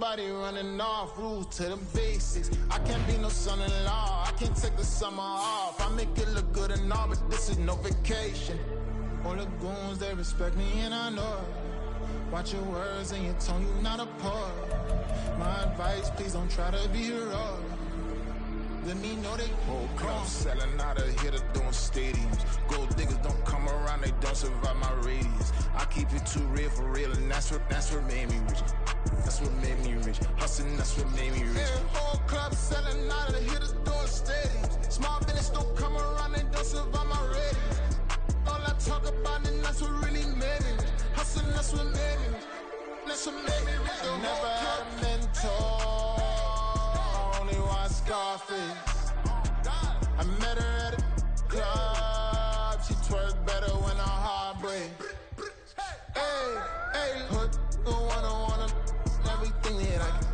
nobody running off, rules to the basics. I can't be no son-in-law, I can't take the summer off. I make it look good and all, but this is no vacation. All the goons, they respect me and I know it. Watch your words and your tone, you not a poet. My advice, please don't try to be heroic. Let me know they whole club selling out of here to doing stadiums. Gold diggers don't come around, they don't survive my radius. I keep it too real for real, and that's what made me rich. That's what made me rich. Hustling, that's what made me rich. Yeah, whole club selling out of here to doing stadiums. Small business don't come around, they don't survive my radius. All I talk about, and that's what really made me rich. Hustling, that's what made me rich. That's what made me rich. I never had a mentor. Scarface. I met her at a club. She twerk better when her heart breaks. Hey, put the one everything that I can.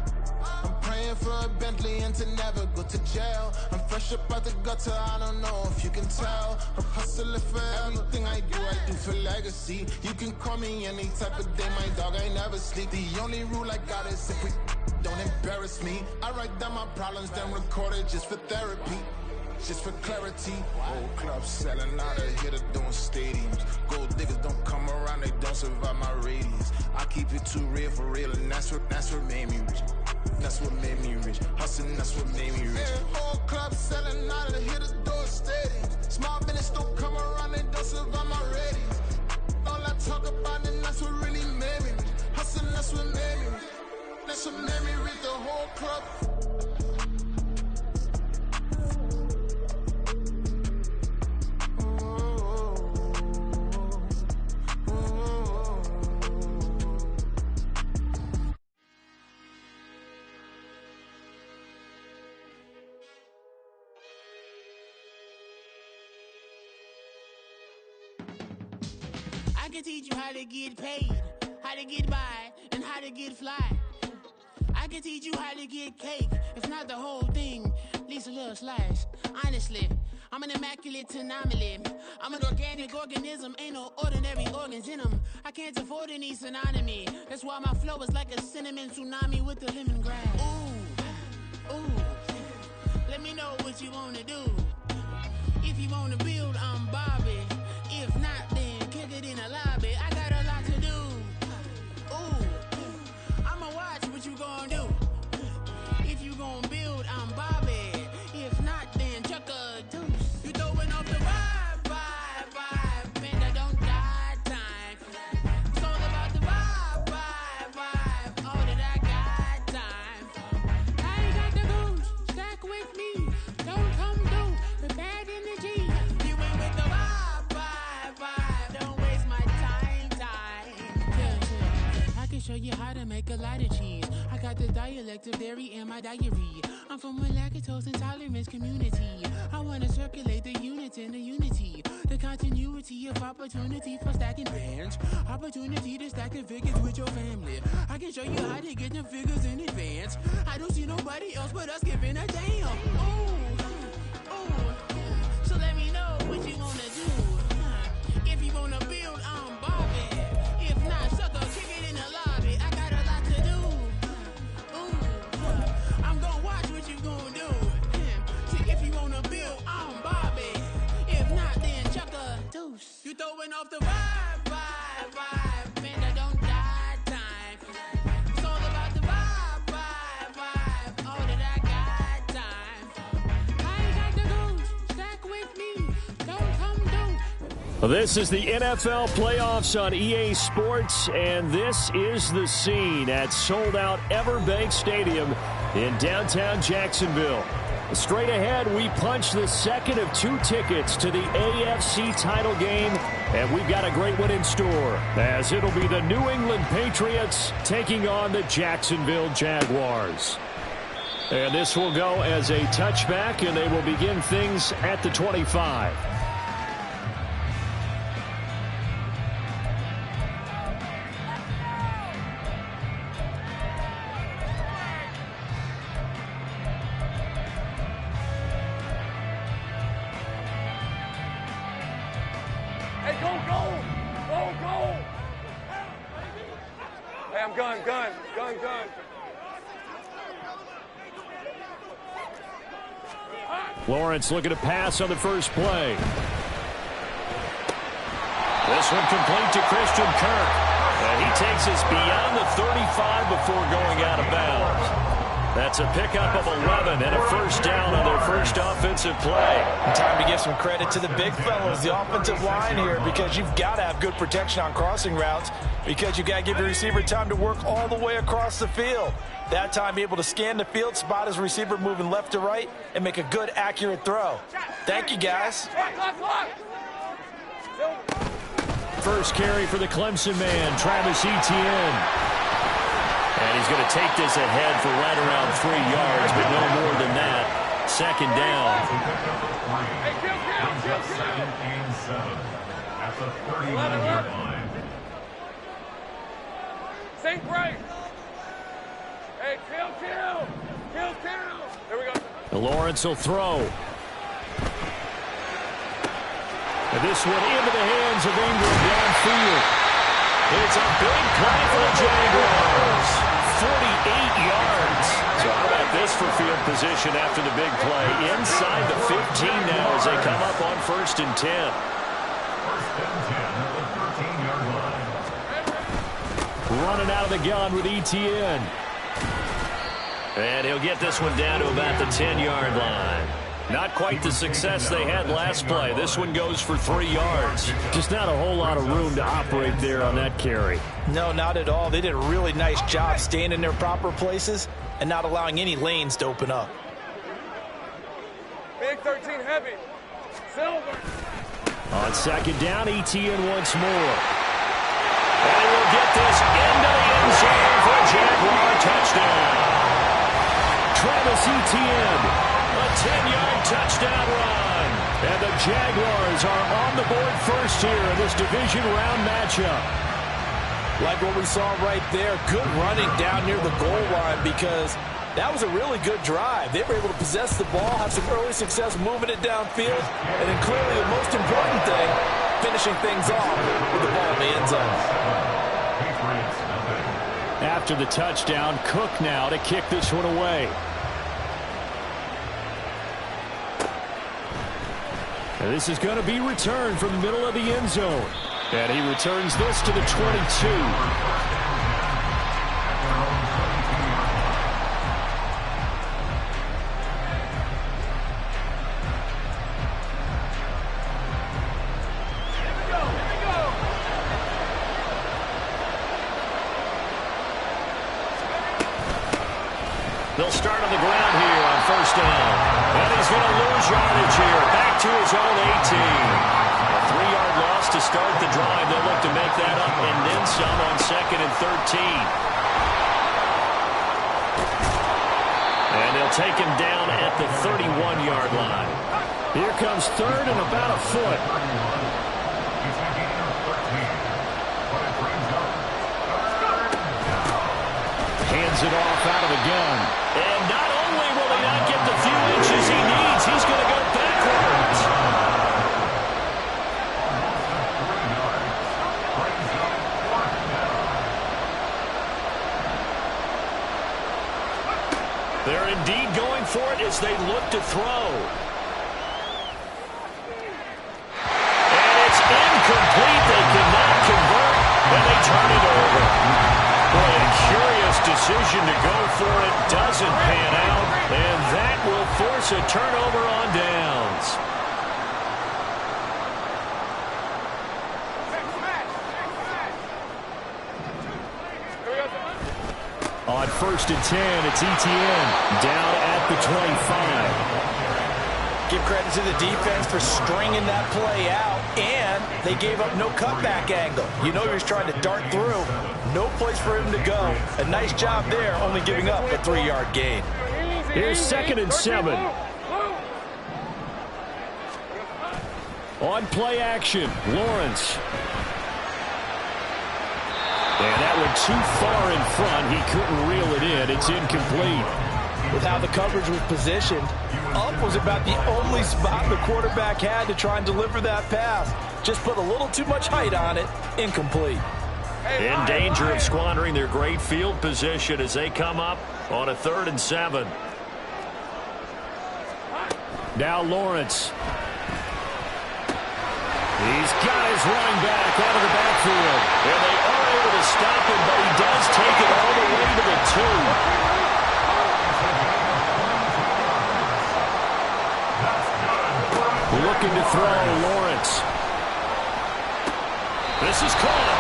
I'm praying for a Bentley and to never go to jail. I'm fresh up out the gutter, I don't know if you can tell. I'm hustling for everything I do for legacy. You can call me any type of day, my dog, I never sleep. The only rule I got is if we don't embarrass me. I write down my problems, then record it just for therapy, just for clarity. Whole club selling out of here to doing stadiums. Gold diggers don't come around, they don't survive my radius. I keep it too real for real, and that's what made me rich. That's what made me rich. Hustling, that's what made me rich. Yeah, whole club selling out of here to doing stadiums. Small business don't come around, they don't survive my radius. All I talk about, and that's what really made me rich. Hustling, that's what made me rich. That's what made me read the whole club. I can teach you how to get paid, how to get by, and how to get fly. I can teach you how to get cake, if not the whole thing, at least a little slice. Honestly, I'm an immaculate anomaly. I'm an organic organism, ain't no ordinary organs in them. I can't afford any synonymy. That's why my flow is like a cinnamon tsunami with the lemongrass. Ooh, let me know what you wanna do. If you wanna build, I'm Bobby. If not, then kick it in the lobby. I got a lot to do. Ooh, I'ma watch what you gon' do. If you gon' build, I'm Bobby. If not, then chuck a deuce. You throwing off the vibe, and I don't die time. It's all about the vibe, all that I got time. I ain't got the goose, stack with me. Don't come through with bad energy. You ain't with the vibe, don't waste my time. Yeah. I can show you how to make a lot of cheese. I got the dialect of dairy in my diary. I'm from a lactose intolerance community. I wanna circulate the unity and the unity, the continuity of opportunity for stacking bands, opportunity to stacking figures with your family. I can show you how to get them figures in advance. I don't see nobody else but us giving a damn. Ooh, so let me know what you wanna do. If you wanna build, I'm Bobby. If not, sucker, kick it in the lobby. I got a lot to do. Ooh, I'm gonna watch what you gonna do. See, if you wanna build, I'm Bobby. If not, then chuck a deuce. You throwing off the vibe, and I don't die time. It's all about the vibe, all that I got time. I ain't got the goose, stack with me. Don't come through. This is the NFL playoffs on EA Sports, and this is the scene at sold-out Everbank Stadium in downtown Jacksonville. Straight ahead, we punch the second of two tickets to the AFC title game, and we've got a great one in store, as it'll be the New England Patriots taking on the Jacksonville Jaguars. And this will go as a touchback, and they will begin things at the 25. Hey, I'm gun. Lawrence looking to pass on the first play. This one complete to Christian Kirk. He takes us beyond the 35 before going out of bounds. That's a pickup of 11 and a first down on their first offensive play. Time to give some credit to the big fellas, the offensive line here, because you've got to have good protection on crossing routes, because you've got to give your receiver time to work all the way across the field. That time, be able to scan the field, spot his receiver moving left to right, and make a good, accurate throw. Thank you, guys. First carry for the Clemson man, Travis Etienne. And he's going to take this ahead for right around 3 yards, but no more than that. Second down. At the 31-yard line. Sink right. Hey, kill. There we go. Lawrence will throw. And this one into the hands of Ingram downfield. It's a big play for the Jaguars. 48 yards. So how about this for field position after the big play? Inside the 15 now as they come up on 1st and 10. First and 10 at the 13-yard line. Running out of the gun with Etienne. And he'll get this one down to about the 10-yard line. Not quite the success they had last play. This one goes for 3 yards. Just not a whole lot of room to operate there on that carry. No, not at all. They did a really nice job staying in their proper places and not allowing any lanes to open up. Big 13 heavy. Silver. On second down, Etienne once more. And he will get this into the end zone for a Jaguar touchdown. Travis Etienne. A 10-yard touchdown run. And the Jaguars are on the board first here in this division round matchup. Like what we saw right there, good running down near the goal line, because that was a really good drive. They were able to possess the ball, have some early success moving it downfield, and then clearly the most important thing, finishing things off with the ball in the end zone. After the touchdown, Cook now to kick this one away. And this is going to be returned from the middle of the end zone. And he returns this to the 22. They'll start on the ground here on first down. And he's going to lose yardage here. Back to his own 18. A 3-yard loss to start the drive. They'll look to make that up and then some on 2nd and 13. And they'll take him down at the 31-yard line. Here comes 3rd and about a foot. Hands it off out of the gun. And not only will he not get the few inches he needs, he's going to go backwards. They're indeed going for it as they look to throw. And it's incomplete. They cannot convert, and they turn it over. Boy, a curious decision to go for it doesn't pan out, and that will force a turnover on downs. On 1st and 10, it's Etienne down at the 25. Give credit to the defense for stringing that play out, and they gave up no cutback angle. You know he was trying to dart through. No place for him to go. A nice job there, only giving up a 3-yard gain. Here's 2nd and 7. On play action, Lawrence. And that went too far in front. He couldn't reel it in. It's incomplete. With how the coverage was positioned, up was about the only spot the quarterback had to try and deliver that pass. Just put a little too much height on it. Incomplete. In danger of squandering their great field position as they come up on a 3rd and 7. Now Lawrence. He's got his running back out of the backfield. And they are able to stop him, but he does take it all the way to the 2. Looking to throw, Lawrence. This is caught.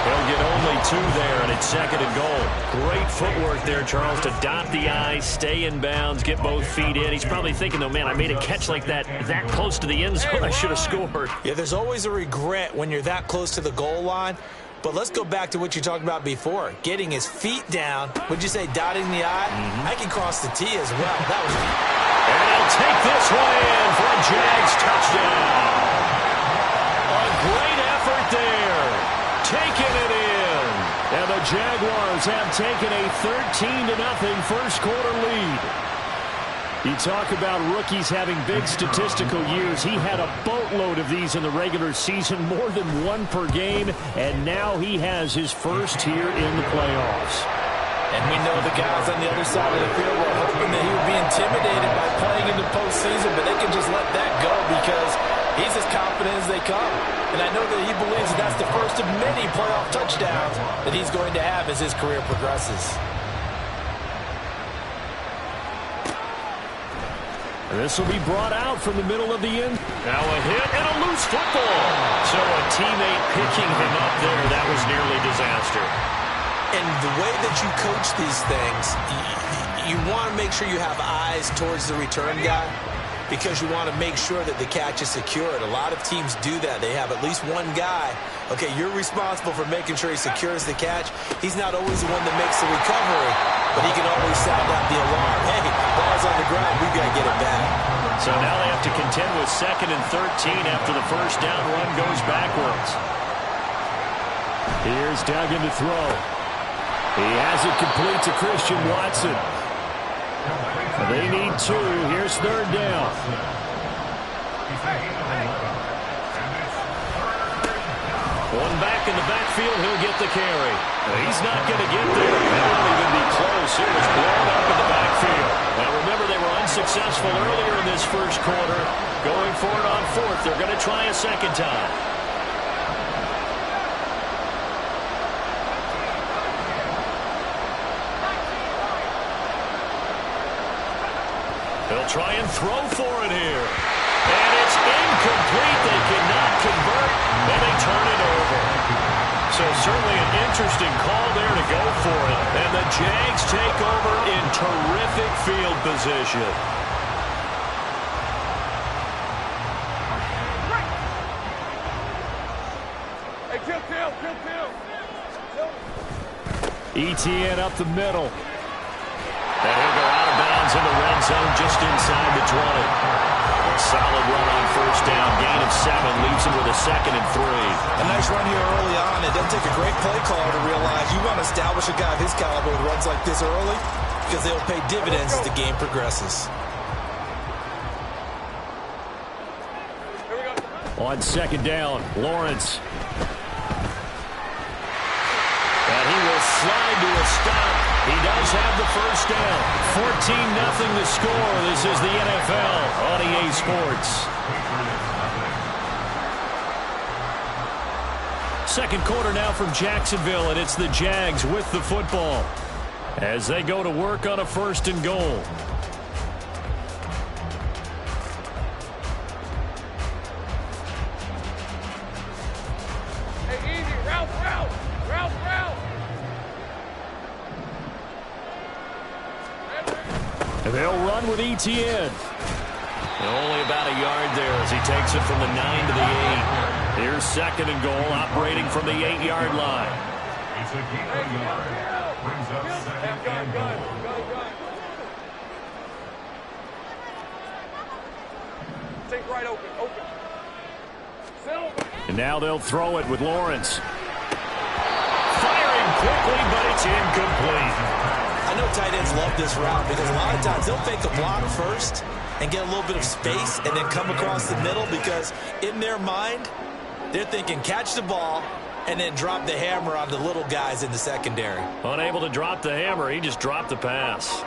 He'll get only 2 there, and it's 2nd and goal. Great footwork there, Charles, to dot the I, stay in bounds, get both feet in. He's probably thinking, though, man, I made a catch like that close to the end zone. I should have scored. Yeah, there's always a regret when you're that close to the goal line. But let's go back to what you talked about before. Getting his feet down. Would you say dotting the I? I can cross the T as well. That was... And he'll take this one in for a Jags touchdown. A great effort there. Taking it in. And the Jaguars have taken a 13-0 first-quarter lead. You talk about rookies having big statistical years. He had a boatload of these in the regular season, more than 1 per game, and now he has his first here in the playoffs. And we know the guys on the other side of the field were hoping that he would be intimidated by playing in the postseason, but they can just let that go because he's as confident as they come. And I know that he believes that that's the first of many playoff touchdowns that he's going to have as his career progresses. And this will be brought out from the middle of the end. Now a hit and a loose football. So a teammate picking him up there, that was nearly disaster. And the way that you coach these things, you want to make sure you have eyes towards the return guy because you want to make sure that the catch is secured. A lot of teams do that. They have at least one guy. Okay, you're responsible for making sure he secures the catch. He's not always the one that makes the recovery, but he can always sound out the alarm. Hey, ball's on the ground. We've got to get it back. So now they have to contend with 2nd and 13 after the first down run goes backwards. Here's Duggan to throw. He has it complete to Christian Watson. They need 2. Here's 3rd down. One back in the backfield, he'll get the carry. He's not going to get there. That won't even be close. It was blown up in the backfield. Now remember, they were unsuccessful earlier in this first quarter. Going for it on 4th. They're going to try a second time. They'll try and throw for it here. And it's incomplete. They cannot convert, and they turn it over. So certainly an interesting call there to go for it. And the Jags take over in terrific field position. Hey, kill. ETN up the middle. And he'll go out of bounds in the red zone just inside the 20. A solid run on first down. Gain of 7 leaves him with a 2nd and 3. A nice run here early on. It doesn't take a great play caller to realize you want to establish a guy of his caliber with runs like this early because they'll pay dividends as the game progresses. On 2nd down, Lawrence. And he will slide to a stop. He does have the first down. 14-0 the score. This is the NFL on EA Sports. Second quarter now from Jacksonville, and it's the Jags with the football as they go to work on a 1st and goal. Hey, easy. Route. And they'll run with ETN. Only about a yard there as he takes it from the 9 to the 8. Here's 2nd and goal, operating from the 8-yard line. It's a gain of a yard. Brings up 2nd and goal. Think right open. Silver. And now they'll throw it with Lawrence. Firing quickly, but it's incomplete. I know tight ends love this route because a lot of times they'll fake a block first and get a little bit of space and then come across the middle because in their mind, they're thinking catch the ball and then drop the hammer on the little guys in the secondary. Unable to drop the hammer, he just dropped the pass.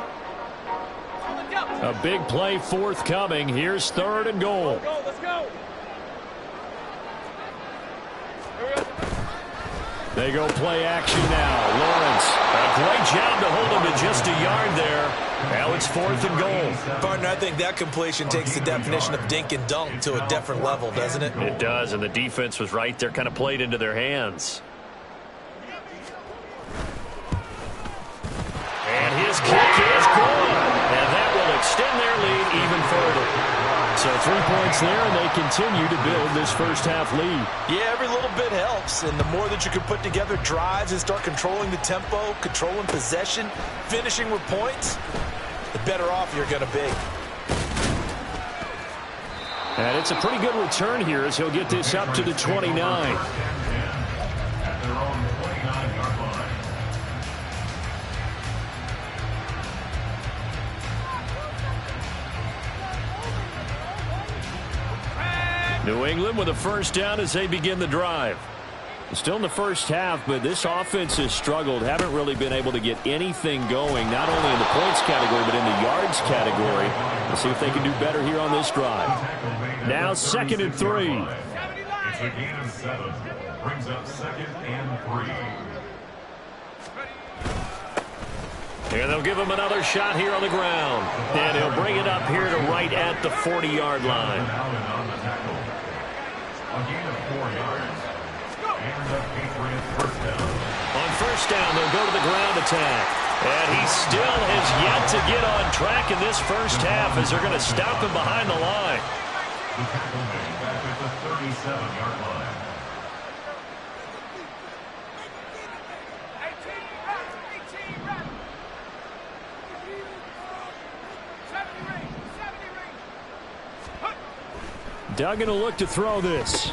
A big play forthcoming. Here's 3rd and goal. Let's go, let's go. Here we go. They go play action now. Lawrence, a great job to hold him to just a yard there. Now it's 4th and goal. Partner, I think that completion takes the definition of dink and dunk to a different level, doesn't it? It does, and the defense was right there, kind of played into their hands. And his kick is good. And that will extend their lead even further. So 3 points there, and they continue to build this first half lead. Yeah, every little bit helps, and the more that you can put together drives and start controlling the tempo, controlling possession, finishing with points, the better off you're going to be. And it's a pretty good return here as he'll get this up to the 29. At their own 29-yard line. New England with a first down as they begin the drive. Still in the first half, but this offense has struggled. Haven't really been able to get anything going, not only in the points category, but in the yards category. Let's see if they can do better here on this drive. Now 2nd and 3. It's a gain of 7. Brings up 2nd and 3. And they'll give him another shot here on the ground. And he'll bring it up here to right at the 40-yard line. A gain of 4 yards. And the Patriots first down. On first down, they'll go to the ground attack. And he still has yet to get on track in this first half as they're going to stop him behind the line. The tackle made back at the 37-yard line. Duggan will look to throw this.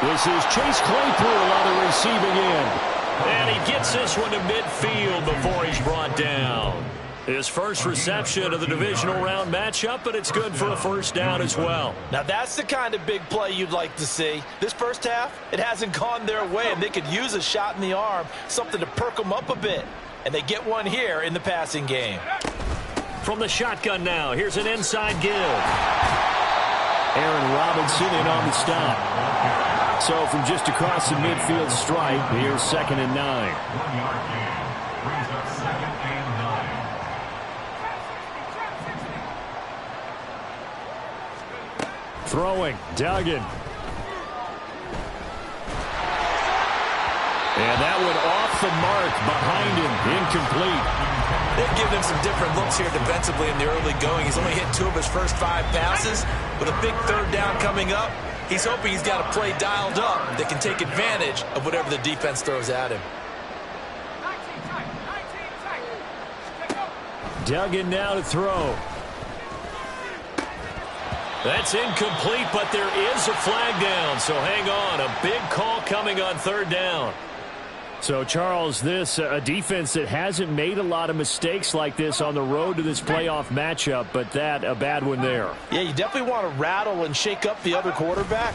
This is Chase Claypool on the receiving end. And he gets this one to midfield before he's brought down. His first reception of the divisional round matchup, but it's good for a first down as well. Now that's the kind of big play you'd like to see. This first half, it hasn't gone their way, and they could use a shot in the arm, something to perk them up a bit. And they get one here in the passing game. From the shotgun now, here's an inside give. Aaron Robinson in on the stop. So from just across the midfield stripe, here's 2nd and 9. 1-yard gain. Brings up 2nd and 9. Throwing, Duggan. And that one off the mark behind him, incomplete. They've given him some different looks here defensively in the early going. He's only hit 2 of his first 5 passes. With a big 3rd down coming up, he's hoping he's got a play dialed up that can take advantage of whatever the defense throws at him. Duggan now to throw. That's incomplete, but there is a flag down, so hang on. A big call coming on 3rd down. So, Charles, this a defense that hasn't made a lot of mistakes like this on the road to this playoff matchup, but that a bad one there. Yeah, you definitely want to rattle and shake up the other quarterback,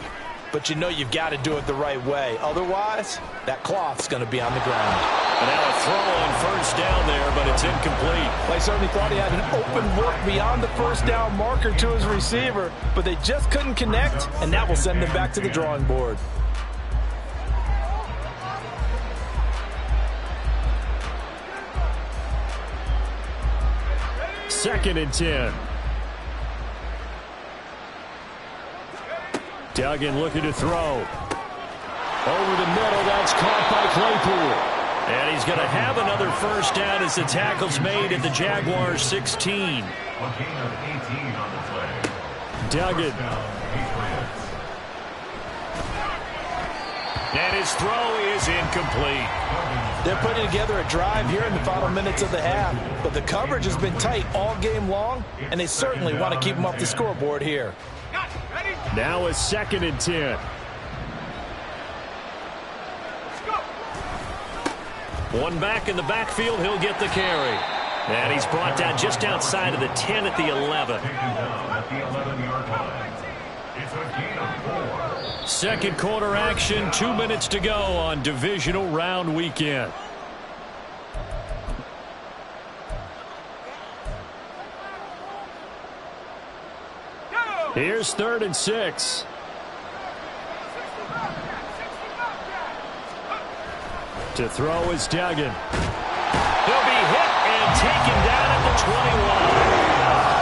but you know you've got to do it the right way. Otherwise, that cloth's going to be on the ground. And now a throw on first down there, but it's incomplete. They certainly thought he had an open look beyond the first down marker to his receiver, but they just couldn't connect, and that will send them back to the drawing board. Second and 10. Duggan looking to throw. Over the middle, that's caught by Claypool. And he's going to have another first down as the tackle's made at the Jaguars 16. A gain of 18 on the play. Duggan. And his throw is incomplete. They're putting together a drive here in the final minutes of the half, but the coverage has been tight all game long, and they certainly want to keep them off the scoreboard here. Now a 2nd and 10. One back in the backfield, he'll get the carry. And he's brought down just outside of the 10 at the 11. At the 11-yard line. It's a gain of 4. Second quarter action, 2 minutes to go on divisional round weekend. Here's 3rd and 6. To throw is Duggan. He'll be hit and taken down at the 21.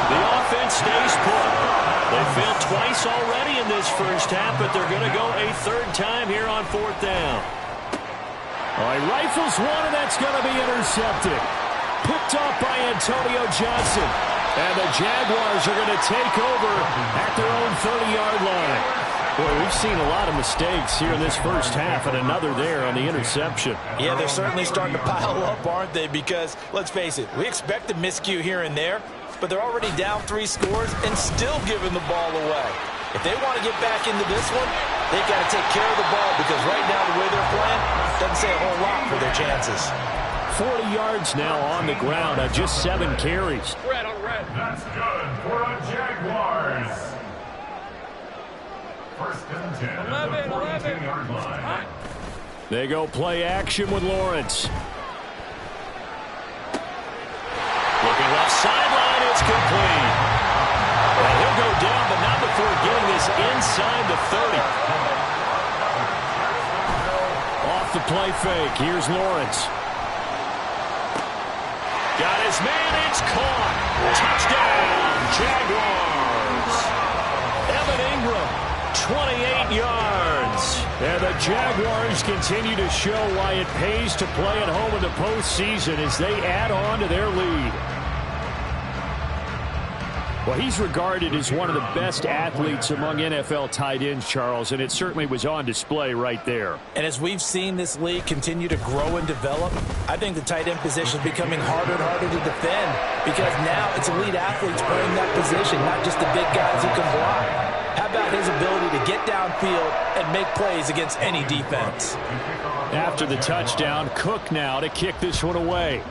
The offense stays put. They failed twice already in this first half, but they're going to go a 3rd time here on 4th down. All right, rifles one, and that's going to be intercepted. Picked off by Antonio Johnson. And the Jaguars are going to take over at their own 30-yard line. Boy, we've seen a lot of mistakes here in this first half, and another there on the interception. Yeah, they're certainly starting to pile up, aren't they? Because, let's face it, we expect a miscue here and there, but they're already down 3 scores and still giving the ball away. If they want to get back into this one, they've got to take care of the ball, because right now the way they're playing doesn't say a whole lot for their chances. 40 yards now on the ground on just 7 carries. Red on red. That's good for a Jaguars. 1st and 10 at the 42-yard line. They go play action with Lawrence. Looking left sideline, it's complete. And he'll go down, but not before getting this inside the 30. Off the play fake, here's Lawrence. Got his man, it's caught. Touchdown, Jaguars. Evan Ingram, 28 yards. And the Jaguars continue to show why it pays to play at home in the postseason as they add on to their lead. Well, he's regarded as one of the best athletes among NFL tight ends, Charles, and it certainly was on display right there. And as we've seen this league continue to grow and develop, I think the tight end position is becoming harder and harder to defend, because now it's elite athletes playing that position, not just the big guys who can block. How about his ability to get downfield and make plays against any defense? After the touchdown, Cook now to kick this one away.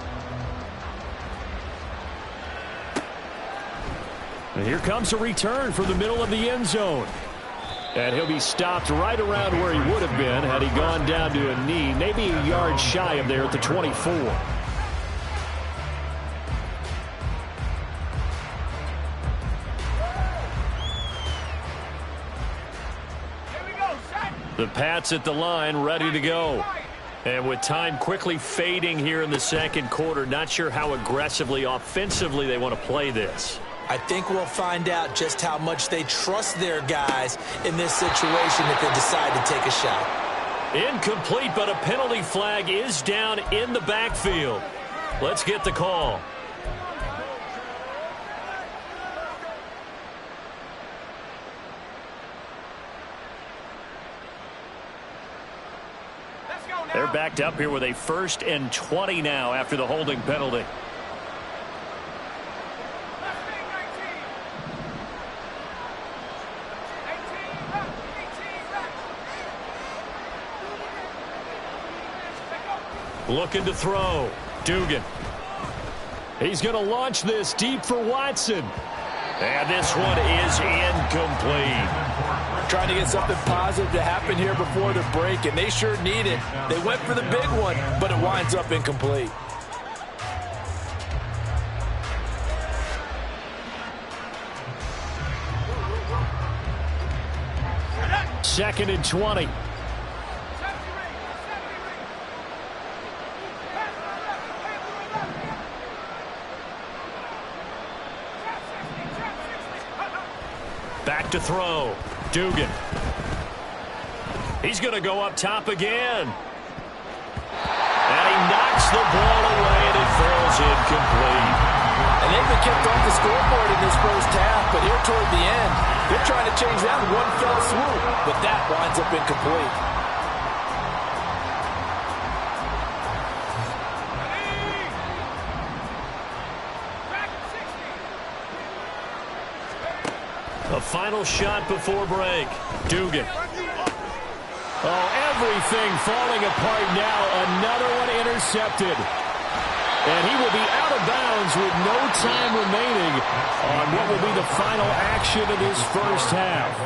And here comes a return from the middle of the end zone. And he'll be stopped right around where he would have been had he gone down to a knee, maybe a yard shy of there at the 24. The Pats at the line, ready to go. And with time quickly fading here in the second quarter, not sure how aggressively, offensively they want to play this. I think we'll find out just how much they trust their guys in this situation if they decide to take a shot. Incomplete, but a penalty flag is down in the backfield. Let's get the call. They're backed up here with a 1st and 20 now after the holding penalty. Looking to throw. Dugan. He's going to launch this deep for Watson. And this one is incomplete. Trying to get something positive to happen here before the break, and they sure need it. They went for the big one, but it winds up incomplete. 2nd and 20. Back to throw. Dugan. He's going to go up top again. And he knocks the ball away, and it falls incomplete. And they've been kept off the scoreboard in this first half, but here toward the end, they're trying to change that in one fell swoop, but that winds up incomplete. A final shot before break. Dugan. Oh, everything falling apart now. Another one intercepted. And he will be out of bounds with no time remaining on what will be the final action of this first half.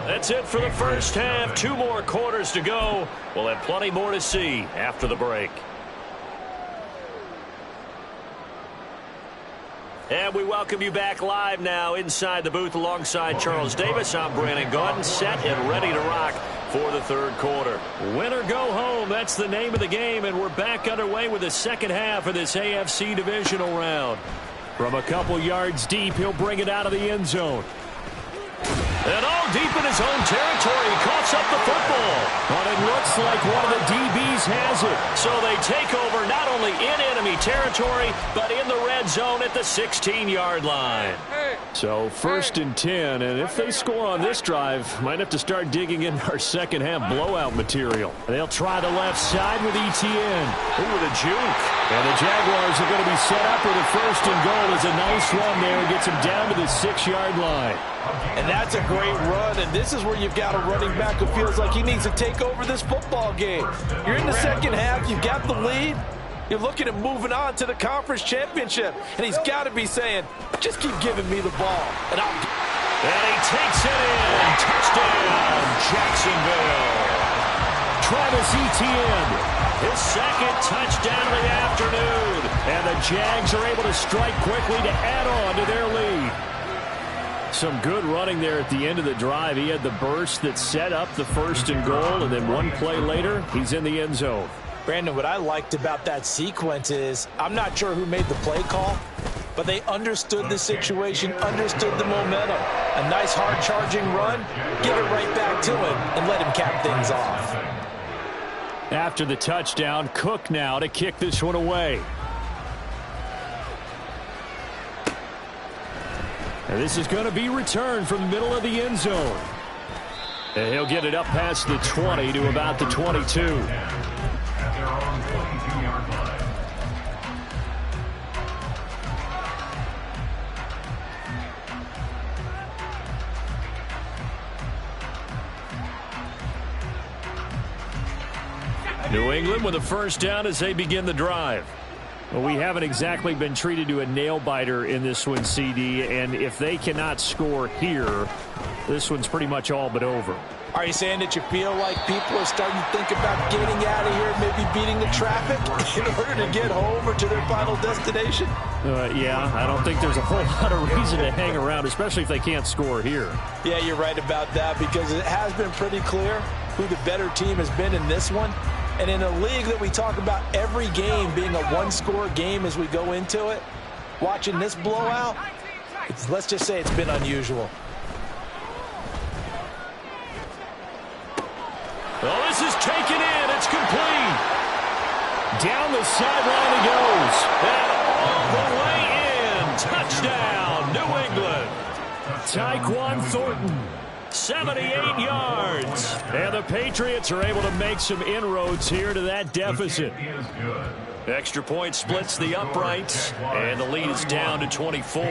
That's it for the first half. 2 more quarters to go. We'll have plenty more to see after the break. And we welcome you back live now inside the booth alongside Charles Davis. I'm Brandon Gaudin, set and ready to rock for the third quarter. Win or go home, that's the name of the game, and we're back underway with the second half of this AFC divisional round. From a couple yards deep, he'll bring it out of the end zone. And all deep in his own territory, he coughs up the football. But it looks like one of the DBs has it. So they take over not only in enemy territory, but in the red zone at the 16-yard line. So 1st and 10, and if they score on this drive, might have to start digging in our second half blowout material. They'll try the left side with Etienne. Ooh, with a juke. And the Jaguars are going to be set up with a 1st and goal as a nice run there. Gets him down to the 6-yard line. And that's a great run, and this is where you've got a running back who feels like he needs to take over this football game. You're in the second half, you've got the lead, you're looking at moving on to the conference championship, and he's got to be saying, just keep giving me the ball. And he takes it in. Touchdown, Jacksonville. Travis Etienne, his second touchdown of the afternoon. And the Jags are able to strike quickly to add on to their lead. Some good running there at the end of the drive. He had the burst that set up the 1st and goal, and then one play later, he's in the end zone. Brandon, what I liked about that sequence is, I'm not sure who made the play call, but they understood the situation, understood the momentum. A nice hard-charging run, give it right back to him, and let him cap things off. After the touchdown, Cook now to kick this one away. And this is going to be returned from the middle of the end zone. And he'll get it up past the 20 to about the 22. At their own 22-yard line. New England with a 1st down as they begin the drive. Well, we haven't exactly been treated to a nail-biter in this one, CD, and if they cannot score here, this one's pretty much all but over. Are you saying that you feel like people are starting to think about getting out of here, maybe beating the traffic in order to get home or to their final destination? Yeah, I don't think there's a whole lot of reason to hang around, especially if they can't score here. Yeah, you're right about that, because it has been pretty clear who the better team has been in this one. And in a league that we talk about every game being a one-score game as we go into it, watching this blowout, let's just say it's been unusual. Well, this is taken in. It's complete. Down the sideline he goes. And all the way in. Touchdown, New England. Tyquan Thornton. 78 yards. And the Patriots are able to make some inroads here to that deficit. Extra point splits the uprights, and the lead is down to 24.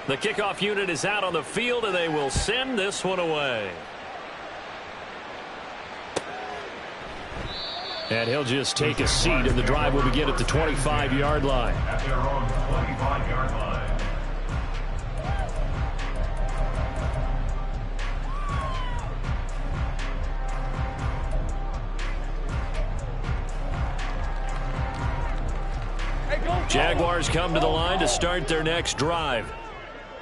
The kickoff unit is out on the field, and they will send this one away. And he'll just take a seat, and the drive will begin at the 25-yard line. At their own 25-yard line. Jaguars come to the line to start their next drive.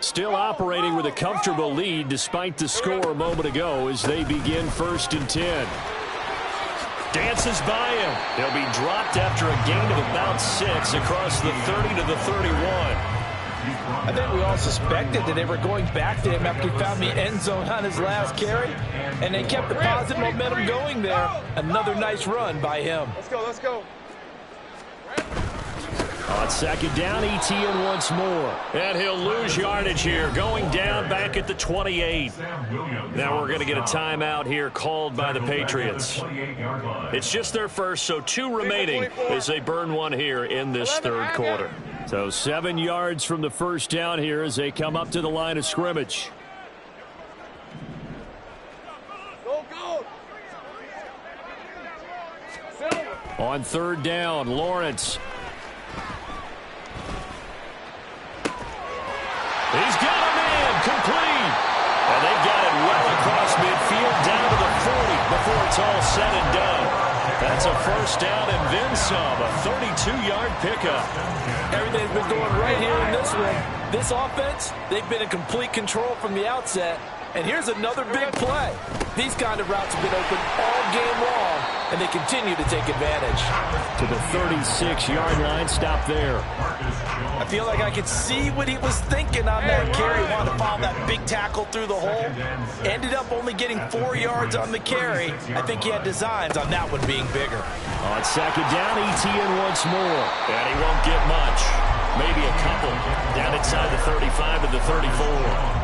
Still operating with a comfortable lead despite the score a moment ago as they begin 1st and 10. Dances by him. He'll be dropped after a gain of about 6 across the 30 to the 31. I think we all suspected that they were going back to him after he found the end zone on his last carry, and they kept the positive momentum going there. Another nice run by him. Let's go, let's go. On 2nd down, Etienne once more. And he'll lose yardage here, going down back at the 28. Now we're going to get a timeout here called by the Patriots. It's just their first, so 2 remaining as they burn one here in this third quarter. So 7 yards from the 1st down here as they come up to the line of scrimmage. Go, go. On 3rd down, Lawrence. He's got a man complete. And they've got it well across midfield down to the 40 before it's all said and done. That's a first down and then some, a 32-yard pickup. Everything's been going right here in this one. This offense, they've been in complete control from the outset. And here's another big play. These kind of routes have been open all game long, and they continue to take advantage. To the 36-yard line, stop there. I feel like I could see what he was thinking on that carry. Wanted to follow that big tackle through the hole. Ended up only getting 4 yards on the carry. I think he had designs on that one being bigger. On second down, ETN once more. And he won't get much. Maybe a couple. Down inside the 35 to the 34.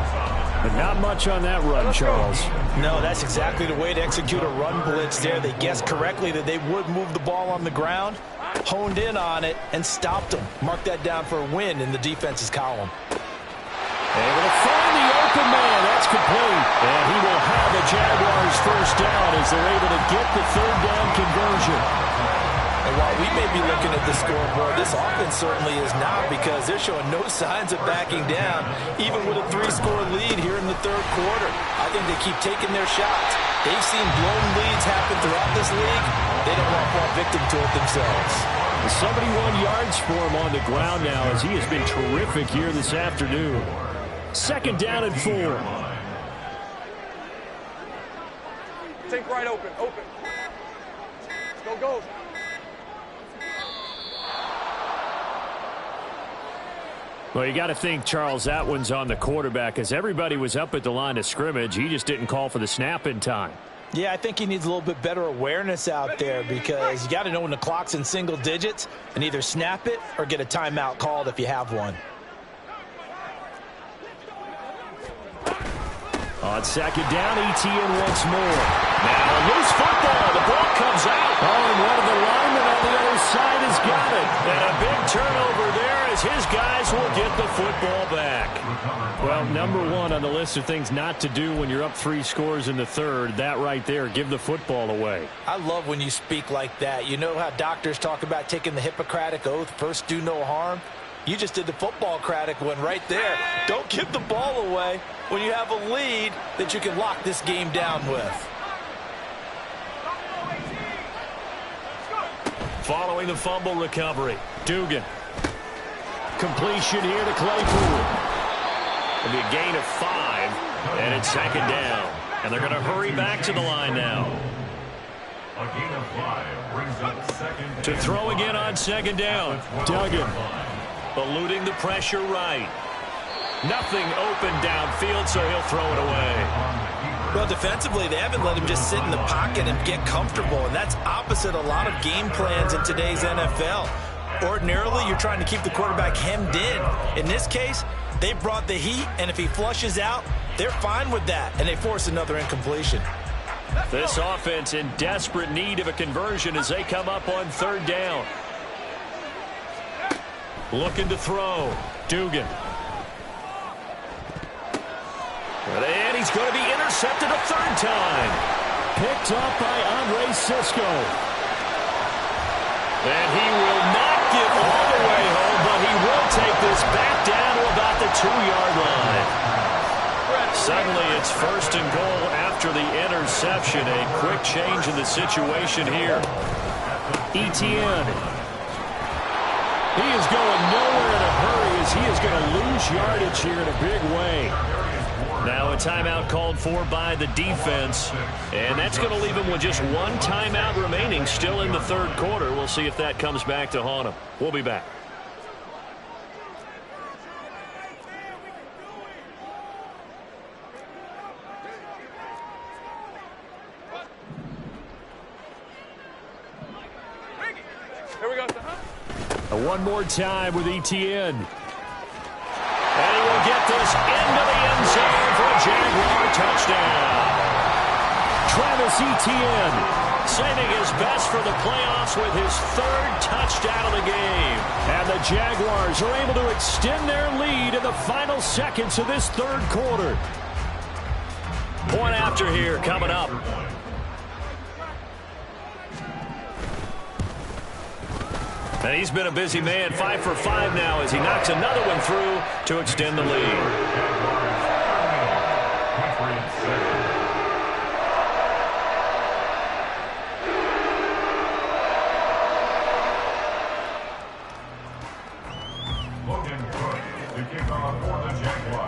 But not much on that run, Charles. No, that's exactly the way to execute a run blitz there. They guessed correctly that they would move the ball on the ground, honed in on it, and stopped them. Mark that down for a win in the defense's column. Able to find the open man. That's complete. And he will have the Jaguars first down as they're able to get the third down conversion. And while we may be looking at the scoreboard, this offense certainly is not, because they're showing no signs of backing down, even with a 3-score lead here in the third quarter. I think they keep taking their shots. They've seen blown leads happen throughout this league. They don't want to fall victim to it themselves. 71 yards for him on the ground now, as he has been terrific here this afternoon. Second down and 4. Take right open. Go. Well, you got to think, Charles, that one's on the quarterback, as everybody was up at the line of scrimmage. He just didn't call for the snap in time. Yeah, I think he needs a little bit better awareness out there, because you got to know when the clock's in single digits and either snap it or get a timeout called if you have one. On second down, ETN once more. Now a loose football. The ball comes out. Oh, and one of the linemen on the other side has got it. And a big turnover there as his guys will get the football back. Well, number one on the list of things not to do when you're up 3 scores in the third, that right there, give the football away. I love when you speak like that. You know how doctors talk about taking the Hippocratic Oath, first do no harm? You just did the football-cratic one right there. Don't give the ball away when you have a lead that you can lock this game down with. Following the fumble recovery, Dugan. Completion here to Claypool. It'll be a gain of 5, and it's second down. And they're going to hurry back to the line now. A gain of 5 brings up second. To throw again on second down, Duggan. Eluding the pressure right. Nothing open downfield, so he'll throw it away. Well, defensively, they haven't let him just sit in the pocket and get comfortable, and that's opposite a lot of game plans in today's NFL. Ordinarily, you're trying to keep the quarterback hemmed in. In this case, they brought the heat, and if he flushes out, they're fine with that, and they force another incompletion. This offense in desperate need of a conversion as they come up on third down. Looking to throw. Dugan. And he's going to be intercepted a third time. Picked up by Andre Sisco. And he will not get all the way home, but he will take this back down to about the 2-yard line. Suddenly it's first and goal after the interception. A quick change in the situation here. ETN. He is going nowhere in a hurry as he is going to lose yardage here in a big way. Now a timeout called for by the defense, and that's going to leave him with just 1 timeout remaining still in the third quarter. We'll see if that comes back to haunt him. We'll be back. Here we go. One more time with ETN. And he will get this into the end zone for a Jaguar touchdown. Travis Etienne saving his best for the playoffs with his 3rd touchdown of the game. And the Jaguars are able to extend their lead in the final seconds of this third quarter. Point after here coming up. And he's been a busy man, 5 for 5 now as he knocks another one through to extend the lead.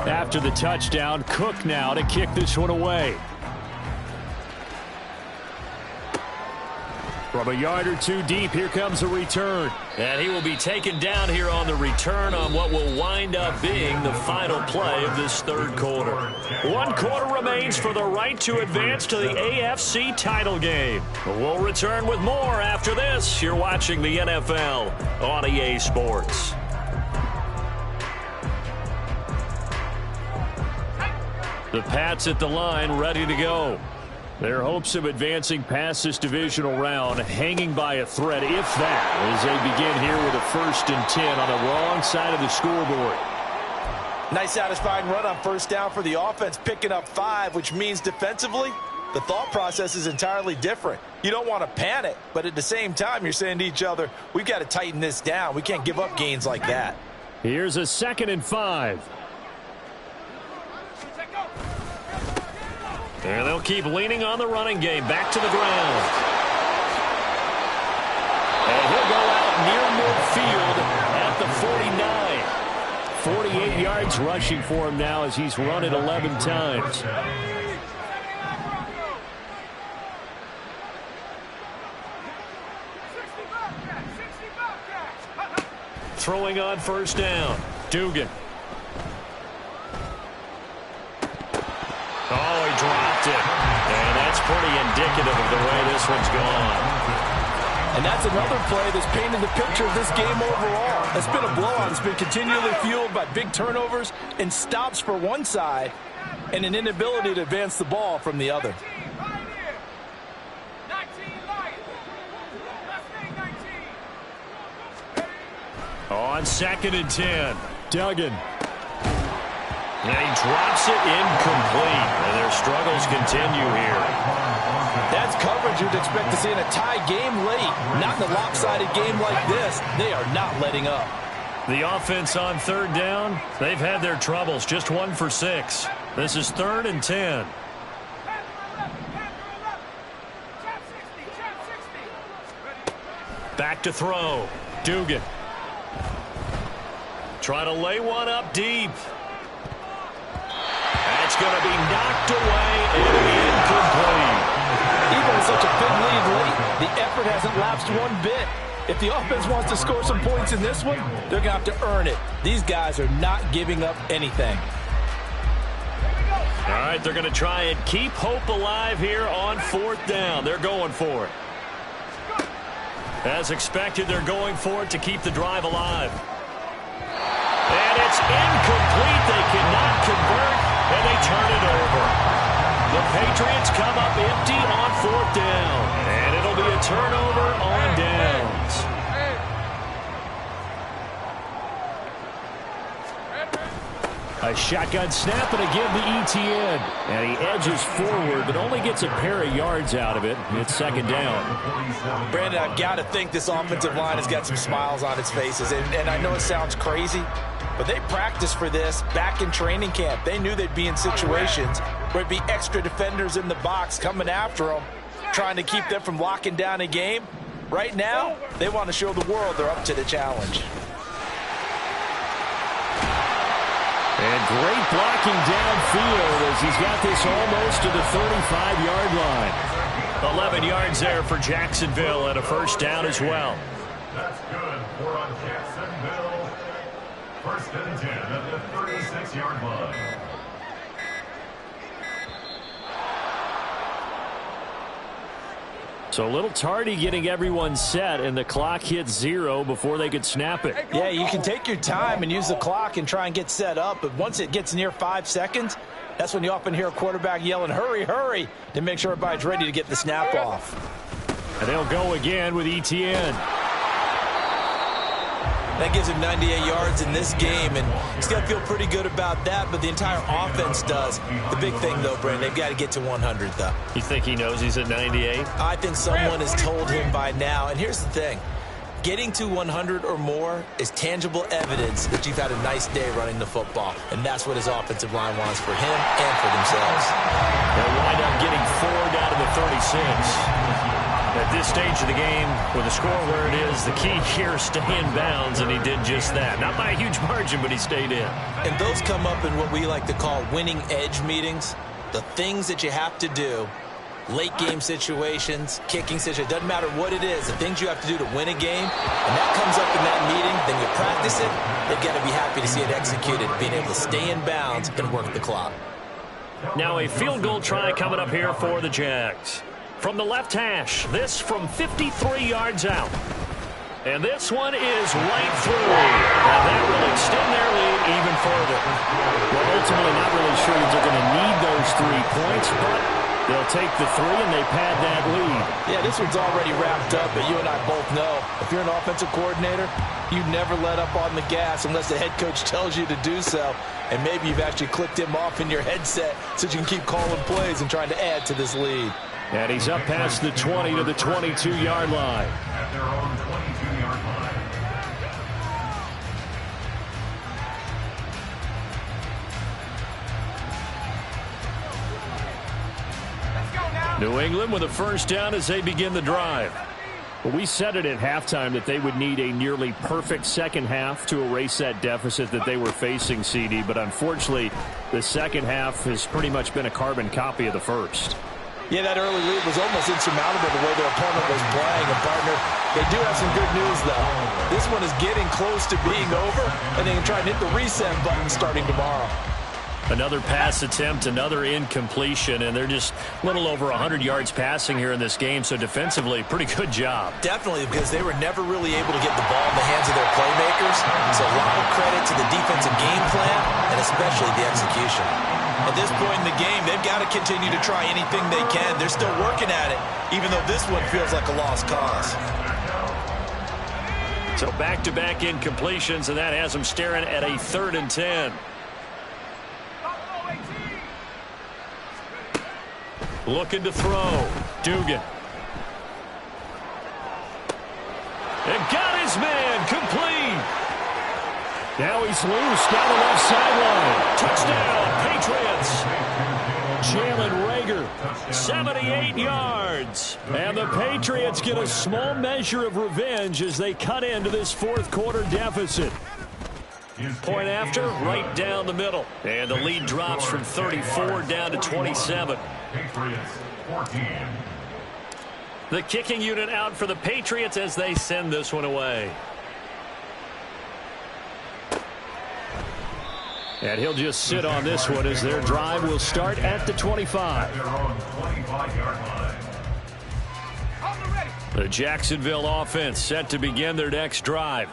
After the touchdown, Cook now to kick this one away. From a yard or two deep, here comes a return. And he will be taken down here on the return on what will wind up being the final play of this third quarter. 1 quarter remains for the right to advance to the AFC title game. We'll return with more after this. You're watching the NFL on EA Sports. The Pats at the line, ready to go. Their hopes of advancing past this divisional round hanging by a thread, if that, as they begin here with a 1st and 10 on the wrong side of the scoreboard. Nice satisfying run on first down for the offense, picking up 5, which means defensively, the thought process is entirely different. You don't want to panic, but at the same time, you're saying to each other, we've got to tighten this down. We can't give up gains like that. Here's a 2nd and 5. And they'll keep leaning on the running game. Back to the ground. And he'll go out near midfield at the 49. 48 yards rushing for him now as he's run it 11 times. Throwing on first down. Dugan. Oh, he dropped it. And that's pretty indicative of the way this one's gone. And that's another play that's painted the picture of this game overall. It's been a blowout. It's been continually fueled by big turnovers and stops for one side and an inability to advance the ball from the other. On 2nd and 10, Duggan. And he drops it incomplete. And their struggles continue here. That's coverage you'd expect to see in a tie game late. Not in a lopsided game like this. They are not letting up. The offense on 3rd down, they've had their troubles. Just 1 for 6. This is 3rd and 10. Back to throw. Dugan. Try to lay one up deep. That's going to be knocked away and incomplete. Even with such a big lead late, the effort hasn't lapsed one bit. If the offense wants to score some points in this one, they're going to have to earn it. These guys are not giving up anything. All right, they're going to try and keep hope alive here on 4th down. They're going for it. As expected, they're going for it to keep the drive alive. And it's incomplete. They cannot convert, and they turn it over. The Patriots come up empty on 4th down, and it'll be a turnover on downs. A shotgun snap and again to Etienne. And he edges forward, but only gets a pair of yards out of it. It's 2nd down. Brandon, I've got to think this offensive line has got some smiles on its faces. And I know it sounds crazy, but they practiced for this back in training camp. They knew they'd be in situations where it'd be extra defenders in the box coming after them, trying to keep them from locking down a game. Right now, they want to show the world they're up to the challenge. And great blocking downfield as he's got this almost to the 35-yard line. 11 yards there for Jacksonville and a 1st down as well. That's good for on Jacksonville. 1st and 10 at the 36-yard line. So a little tardy getting everyone set, and the clock hits 0 before they could snap it. Yeah, you can take your time and use the clock and try and get set up, but once it gets near 5 seconds, that's when you often hear a quarterback yelling, hurry, hurry, to make sure everybody's ready to get the snap off. And they'll go again with Etienne. That gives him 98 yards in this game, and he's got to feel pretty good about that, but the entire offense does. The big thing, though, Brandon, they've got to get to 100, though. You think he knows he's at 98? I think someone has told him by now, and here's the thing. Getting to 100 or more is tangible evidence that you've had a nice day running the football, and that's what his offensive line wants for him and for themselves. They'll wind up getting 4 down to the 36. At this stage of the game, with the score where it is, the key here is stay in bounds, and he did just that. Not by a huge margin, but he stayed in. And those come up in what we like to call winning edge meetings. The things that you have to do, late game situations, kicking situations, doesn't matter what it is, the things you have to do to win a game, and that comes up in that meeting, then you practice it, they're going to be happy to see it executed, being able to stay in bounds and work the clock. Now a field goal try coming up here for the Jags. From the left hash, this from 53 yards out. And this one is right through. And that will extend their lead even further. Well, ultimately not really sure that they're going to need those 3 points, but they'll take the 3 and they pad that lead. Yeah, this one's already wrapped up, but you and I both know if you're an offensive coordinator, you never let up on the gas unless the head coach tells you to do so. And maybe you've actually clicked him off in your headset so you can keep calling plays and trying to add to this lead. And he's up past the 20 to the 22-yard line. At their own 22-yard line. New England with a first down as they begin the drive. Well, we said it at halftime that they would need a nearly perfect second half to erase that deficit that they were facing, CD. But unfortunately, the second half has pretty much been a carbon copy of the first. Yeah, that early lead was almost insurmountable the way their opponent was playing. And, partner, they do have some good news, though. This one is getting close to being over, and they can try and hit the reset button starting tomorrow. Another pass attempt, another incompletion, and they're just a little over 100 yards passing here in this game, so defensively, pretty good job. Definitely, because they were never really able to get the ball in the hands of their playmakers. So a lot of credit to the defensive game plan, and especially the execution. At this point in the game, they've got to continue to try anything they can. They're still working at it, even though this one feels like a lost cause. So back-to-back incompletions, and that has them staring at a 3rd and 10. Looking to throw. Dugan. And got his man complete. Now he's loose down the left sideline. Touchdown, Patriots. Jalen Reagor, 78 yards. And the Patriots get a small measure of revenge as they cut into this 4th quarter deficit. Point after, right down the middle. And the lead drops from 34 down to 27. Patriots 14. The kicking unit out for the Patriots as they send this one away. And he'll just sit on this one as their drive will start at the 25. Their own 25-yard line. The Jacksonville offense set to begin their next drive.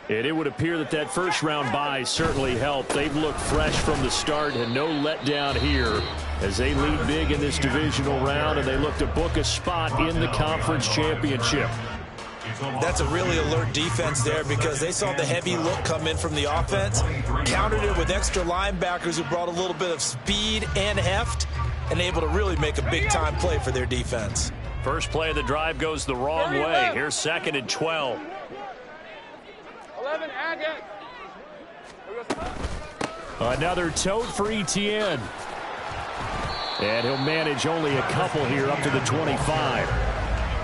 And it would appear that that first-round bye certainly helped. They've looked fresh from the start and no letdown here as they lead big in this divisional round, and they look to book a spot in the conference championship. That's a really alert defense there because they saw the heavy look come in from the offense, countered it with extra linebackers who brought a little bit of speed and heft, and able to really make a big-time play for their defense. First play of the drive goes the wrong way. Here's 2nd and 12. 11, add it. Another tote for Etienne. And he'll manage only a couple here up to the 25.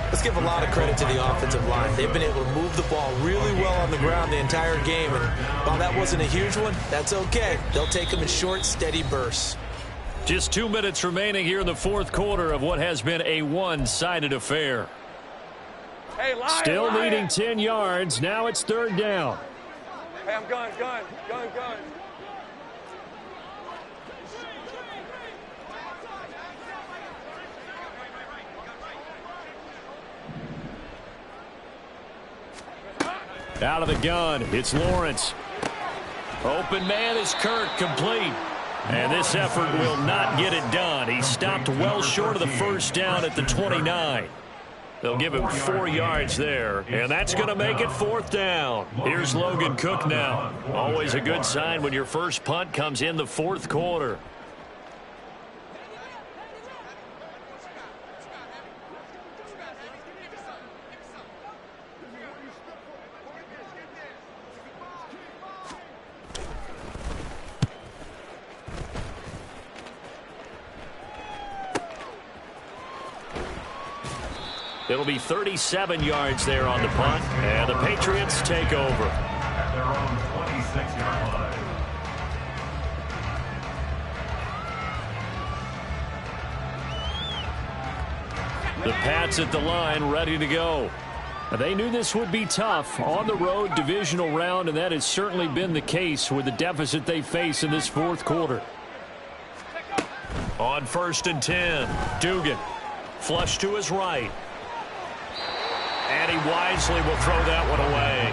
Let's give a lot of credit to the offensive line. They've been able to move the ball really well on the ground the entire game. And while that wasn't a huge one, that's okay. They'll take them in short, steady bursts. Just 2 minutes remaining here in the 4th quarter of what has been a one-sided affair. Hey, Lion, Still Lion. needing 10 yards. Now it's 3rd down. Hey, I'm gun. Out of the gun, it's Lawrence. Open man is Kirk, complete. And this effort will not get it done. He stopped well short of the first down at the 29. They'll give him 4 yards there, and that's going to make it 4th down. Here's Logan Cook now. Always a good sign when your first punt comes in the 4th quarter. It'll be 37 yards there on the punt, and the Patriots take over. At their own 26-yard line. The Pats at the line, ready to go. They knew this would be tough on the road divisional round, and that has certainly been the case with the deficit they face in this fourth quarter. On 1st and 10, Dugan. Flush to his right. And he wisely will throw that one away.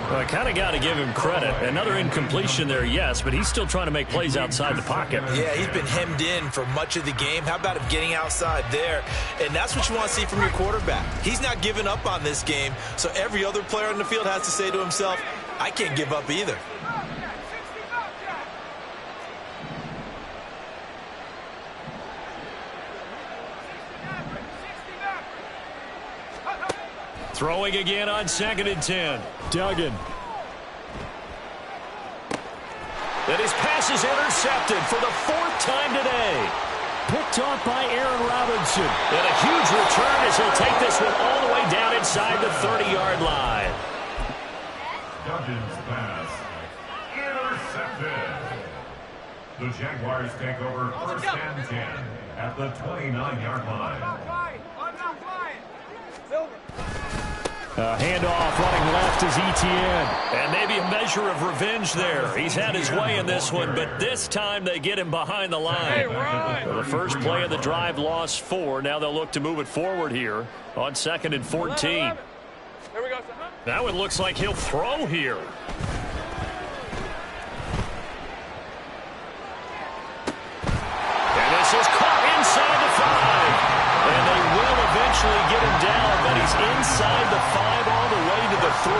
Well, I kind of got to give him credit. Another incompletion there, yes, but he's still trying to make plays outside the pocket. Yeah, he's been hemmed in for much of the game. How about him getting outside there? And that's what you want to see from your quarterback. He's not giving up on this game, so every other player on the field has to say to himself, I can't give up either. Throwing again on 2nd and 10. Duggan. And his pass is intercepted for the 4th time today. Picked off by Aaron Robinson. And a huge return as he'll take this one all the way down inside the 30-yard line. Duggan's pass intercepted. The Jaguars take over 1st and 10 at the 29-yard line. Handoff running left is Etienne. And maybe a measure of revenge there. He's had his way in this one, but this time they get him behind the line. Well, the first play of the drive lost 4. Now they'll look to move it forward here on 2nd and 14. Here we go. That one looks like he'll throw here. And this is caught inside the 5. And they will eventually get him down, but he's inside the 5 all the way to the 3.